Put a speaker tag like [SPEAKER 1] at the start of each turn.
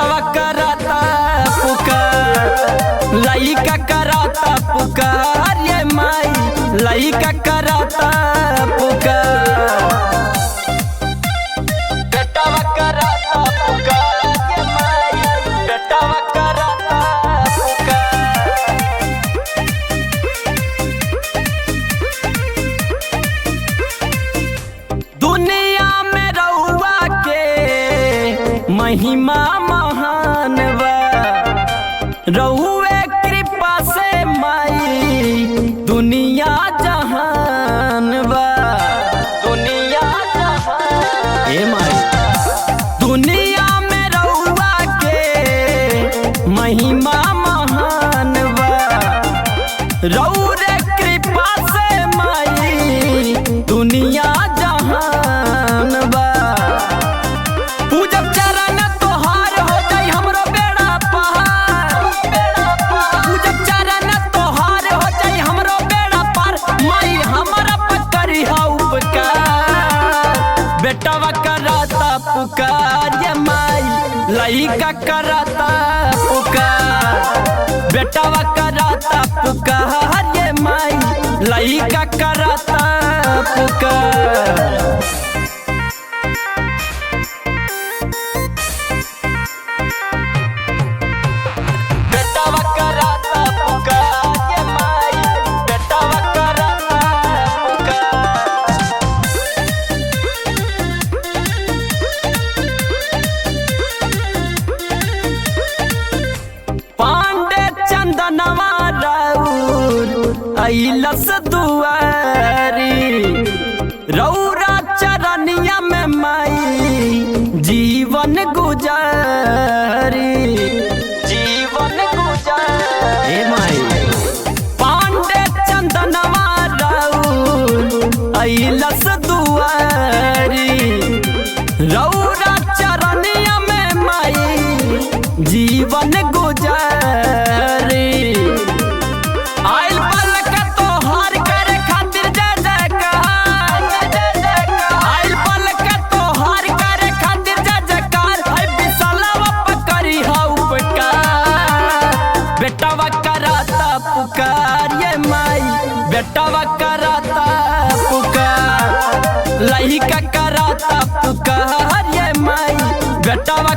[SPEAKER 1] बेटवा कराता पुकार, लइका कराता पुकार, ये माई लइका कराता पुकार। बेटवा कराता पुकार, ये माई बेटवा कराता पुकार। दुनिया में रउआ के महिमा महान बा, रउए कृपा से माई दुनिया जहान बा। दुनिया जहान ए माई, दुनिया में रउआ के महिमा महान बा, रउरे कृपा से माई दुनिया जहान बा। पूजब चरण तोहार हो जाई हमरो बेड़ा पार, पूजब चरण तोहार हो जाई हमरो बेड़ा पार, माई हमरा पर करिहा उपकार। बेटवा कराता पुकार, ये माई लइका कराता पुकार। बेटवा कराता पुकार, ये माई लइका कराता पुकार। बेटवा कराता पुकार, ये माई बेटवा कराता पुकार। पांडे चंदनवा राउर अइलस दुआरी, रौरा चरनिया में माई जीवन गुजारी। जीवन गुजारी ए माई, पांडे चंदनवा राउर अइलस दुआरी, रौरा चरनिया में माई जीवन गुजारी। आइल पलक तोहार करे खातिर जय जयकार, आइल पलक तोहार करे खातिर जय जयकार, है बिसलवा पर करिहा उपकार। बेटवा कराता पुकार, ये माई बेटवा कराता पुकार, लइका कराता पुकार, ये माई बेटवा